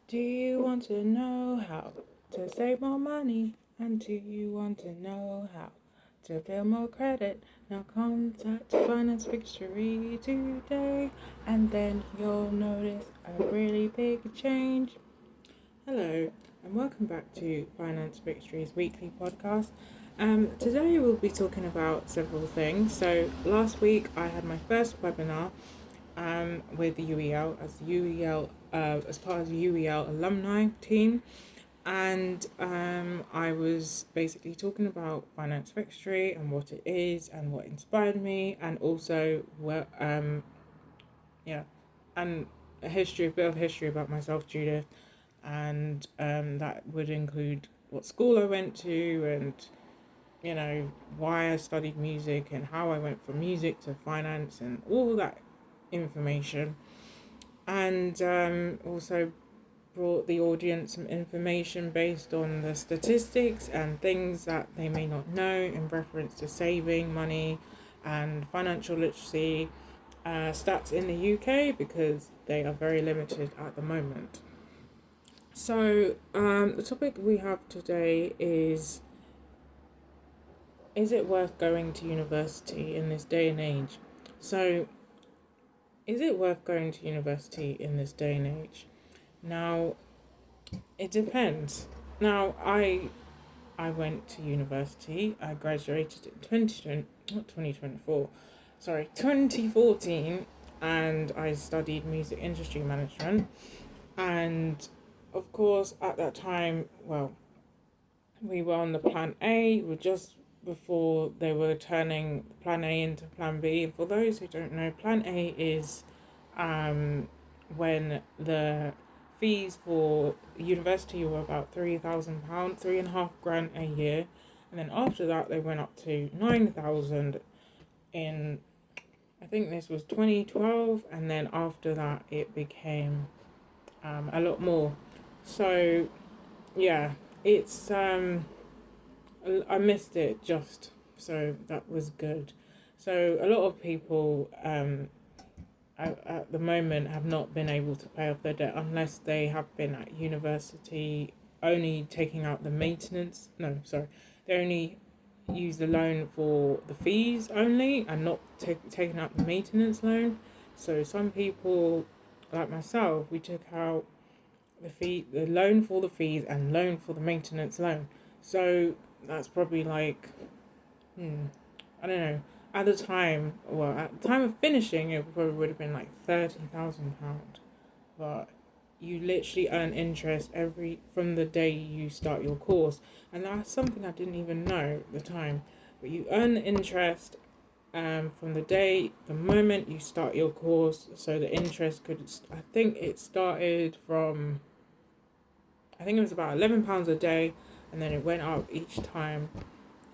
Do you want to know how to save more money? And do you want to know how to build more credit? Now contact Finance Fixtory today, and then you'll notice a really big change. Hello, and welcome back to Finance Fixtory's weekly podcast. Today we'll be talking about several things. So last week I had my first webinar with the UEL as part of the UEL alumni team, and I was basically talking about Finance Fixtory and what it is and what inspired me, and also and a bit of history about myself, Judith, and that would include what school I went to and why I studied music and how I went from music to finance and all that information, and also brought the audience some information based on the statistics and things that they may not know in reference to saving money and financial literacy stats in the UK, because they are very limited at the moment. So the topic we have today is it worth going to university in this day and age? So is it worth going to university in this day and age? Now, it depends. Now, I went to university. I graduated in 2014, and I studied music industry management. And of course, at that time, we were on the plan A. We were just before they were turning plan A into plan B. And for those who don't know, plan A is when the fees for university were about £3,000, £3,500 a year, and then after that they went up to 9,000 in, I think this was 2012, and then after that it became a lot more. So yeah, it's I missed it just, so that was good. So a lot of people at the moment have not been able to pay off their debt unless they have been at university only taking out the maintenance. No, sorry, they only use the loan for the fees only and not taking out the maintenance loan. So some people, like myself, we took out the loan for the fees and loan for the maintenance loan. So that's probably like, I don't know. At the time of finishing, it probably would have been like £30,000. But you literally earn interest from the day you start your course, and that's something I didn't even know at the time. But you earn interest from the moment you start your course. So the interest I think it started from, I think it was about £11 a day, and then it went up each time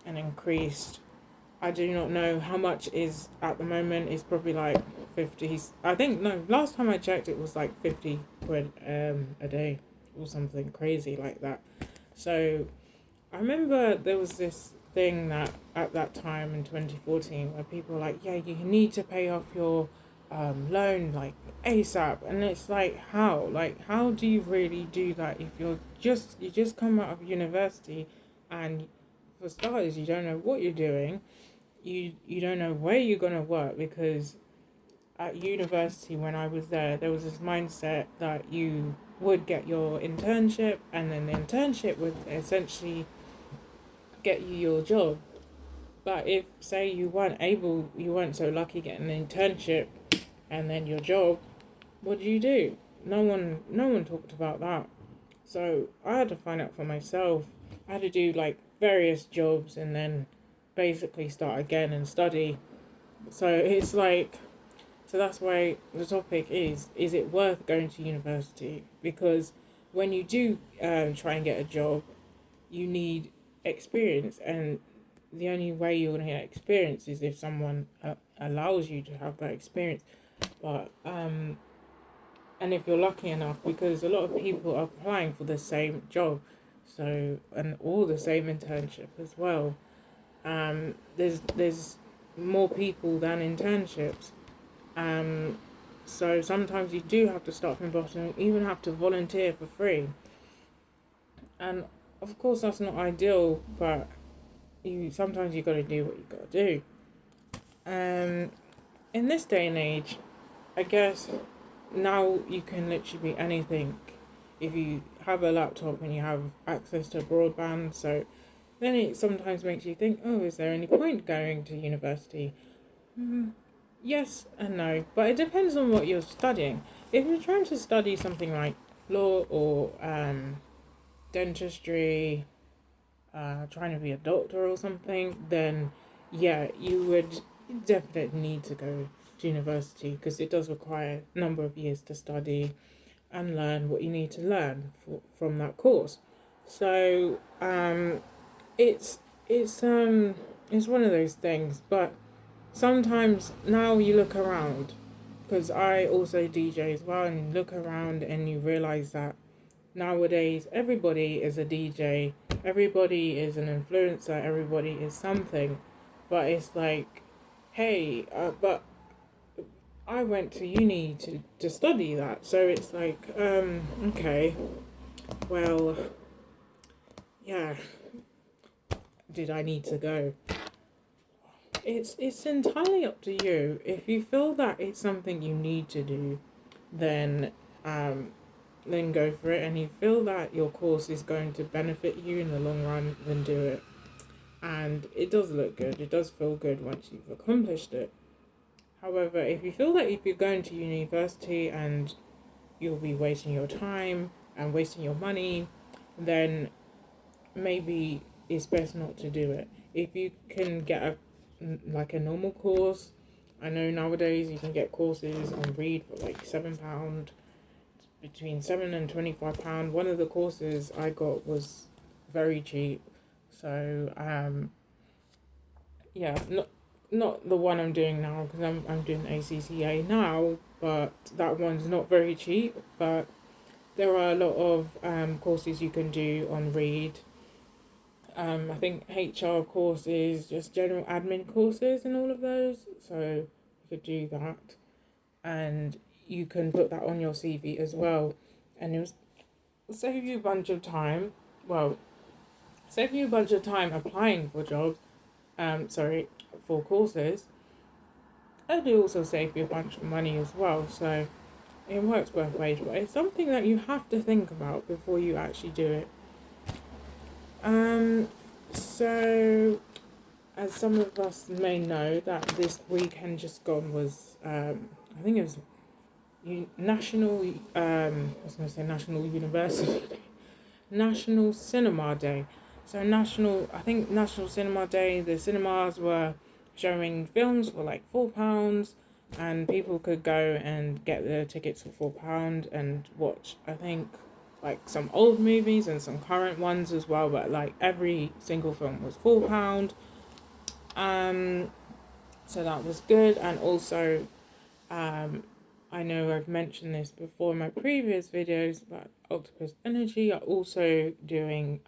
and increased. I do not know how much is at the moment. It's probably like 50. I think, no, last time I checked it was like 50 quid a day or something crazy like that. So I remember there was this thing that at that time in 2014 where people were like, yeah, you need to pay off your loan like ASAP, and it's like, how do you really do that if you just come out of university, and for starters you don't know what you're doing, you don't know where you're gonna work, because at university when I was there was this mindset that you would get your internship, and then the internship would essentially get you your job. But if, say, you weren't so lucky getting an internship and then your job, what do you do? No one talked about that. So I had to find out for myself. I had to do like various jobs and then basically start again and study. So it's like, so that's why the topic is it worth going to university? Because when you do try and get a job, you need experience, and the only way you're going to get experience is if someone allows you to have that experience. But and if you're lucky enough, because a lot of people are applying for the same job, so, and all the same internship as well. There's more people than internships. So sometimes you do have to start from the bottom, even have to volunteer for free. And of course that's not ideal, but you sometimes you got to do what you got to do. In this day and age, I guess now you can literally be anything if you have a laptop and you have access to broadband. So then it sometimes makes you think, oh, is there any point going to university? Yes and no, but it depends on what you're studying. If you're trying to study something like law or dentistry, trying to be a doctor or something, then yeah, you would definitely need to go to university because it does require a number of years to study and learn what you need to learn from that course. So it's it's one of those things, but sometimes now you look around because I also DJ as well, and look around and you realize that nowadays everybody is a DJ, everybody is an influencer, everybody is something, but it's like, hey, but I went to uni to study that, so it's like, okay, well, yeah, did I need to go? It's entirely up to you. If you feel that it's something you need to do, then um then go for it. And you feel that your course is going to benefit you in the long run, then do it. And it does look good. It does feel good once you've accomplished it. However, if you feel that if you're going to university and you'll be wasting your time and wasting your money, then maybe it's best not to do it. If you can get a normal course, I know nowadays you can get courses on Read for like £7, between £7 and £25. One of the courses I got was very cheap, so yeah, not the one I'm doing now because I'm doing ACCA now, but that one's not very cheap. But there are a lot of courses you can do on Read. I think HR courses, just general admin courses, and all of those. So you could do that, and you can put that on your CV as well, and it'll save you a bunch of time. Well, save you a bunch of time applying for jobs. For courses. And it also save you a bunch of money as well. So it works both ways, but it's something that you have to think about before you actually do it. So as some of us may know, that this weekend just gone was I think it was National I was gonna say National University National Cinema Day. So I think National Cinema Day, the cinemas were showing films for like £4, and people could go and get their tickets for £4 and watch, I think, like some old movies and some current ones as well, but like every single film was £4. So that was good. And also I know I've mentioned this before in my previous videos, but Octopus Energy are also doing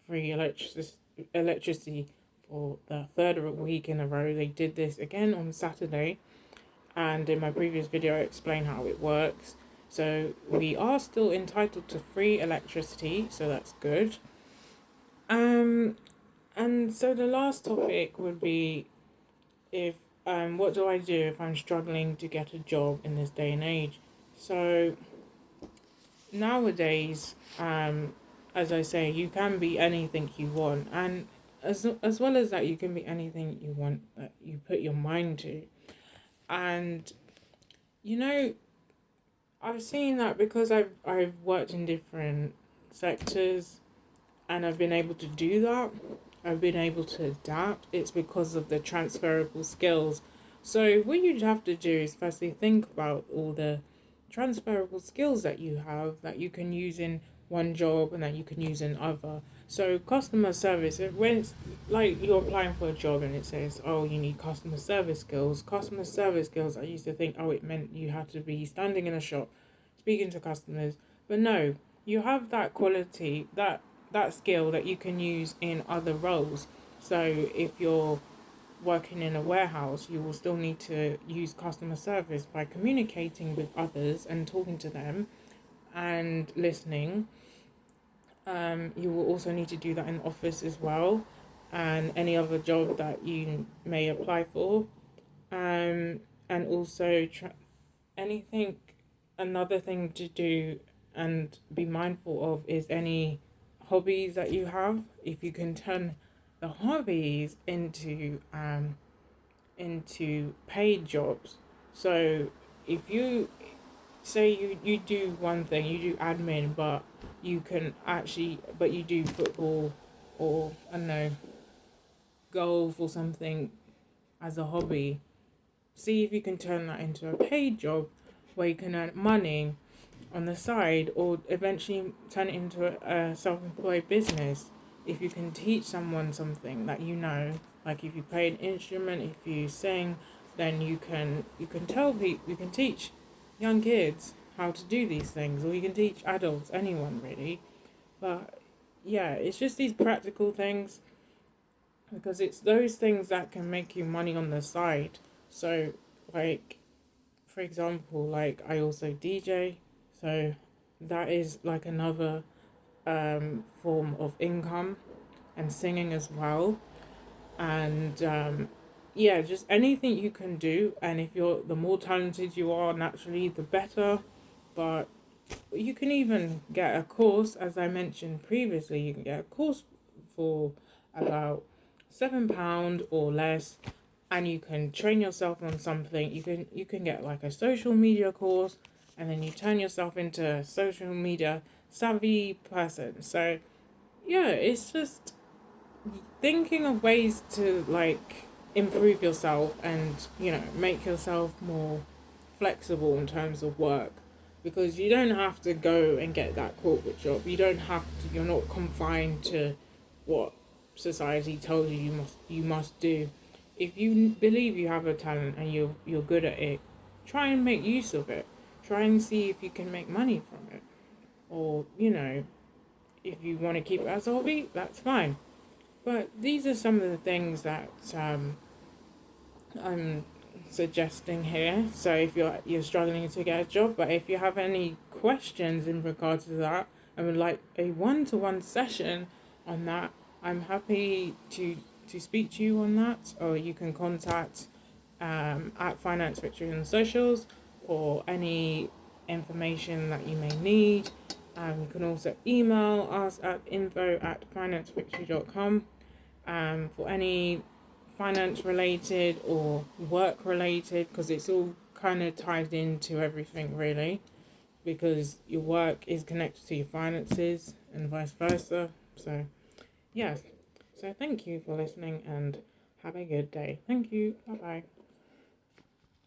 free electricity for the third week in a row. They did this again on Saturday, and in my previous video I explained how it works. So we are still entitled to free electricity, so that's good. And so the last topic would be if what do I do if I'm struggling to get a job in this day and age? So nowadays, as I say, you can be anything you want, and as well as that, you can be anything you want that you put your mind to. And you know, I've seen that because I've worked in different sectors, and I've been able to do that. I've been able to adapt. It's because of the transferable skills. So what you'd have to do is firstly think about all the transferable skills that you have that you can use in one job and that you can use in other. So customer service, when it's like you're applying for a job and it says, oh, you need customer service skills. Customer service skills, I used to think, oh, it meant you had to be standing in a shop, speaking to customers. But no, you have that quality, that skill that you can use in other roles. So if you're working in a warehouse, you will still need to use customer service by communicating with others and talking to them and listening. You will also need to do that in office as well, and any other job that you may apply for. And also anything. Another thing to do and be mindful of is any hobbies that you have. If you can turn the hobbies into paid jobs. So if you say you do one thing, you do admin, but you do football or I don't know, golf or something as a hobby, see if you can turn that into a paid job where you can earn money on the side, or eventually turn it into a self-employed business. If you can teach someone something that you know, like if you play an instrument, if you sing, then you can tell people, you can teach young kids how to do these things, or you can teach adults, anyone really. But yeah, it's just these practical things, because it's those things that can make you money on the side. So like, for example, like I also DJ, so that is like another form of income, and singing as well. And yeah, just anything you can do. And if you're the more talented you are naturally, the better. But you can even get a course, as I mentioned previously. You can get a course for about £7 or less, and you can train yourself on something. You can get like a social media course, and then you turn yourself into a social media savvy person. So yeah, it's just thinking of ways to like improve yourself and make yourself more flexible in terms of work, because you don't have to go and get that corporate job. You don't have to. You're not confined to what society tells you must do. If you believe you have a talent and you're good at it, try and make use of it. Try and see if you can make money from it, or if you want to keep it as a hobby, that's fine. But these are some of the things that I'm suggesting here. So if you're struggling to get a job, but if you have any questions in regards to that and would like a one-to-one session on that, I'm happy to speak to you on that. Or you can contact at Finance Fixtory on socials for any information that you may need. You can also email us at info@financefixtory.com for any finance related or work related, because it's all kind of tied into everything really, because your work is connected to your finances and vice versa. So yes, so thank you for listening and have a good day. Thank you. Bye bye.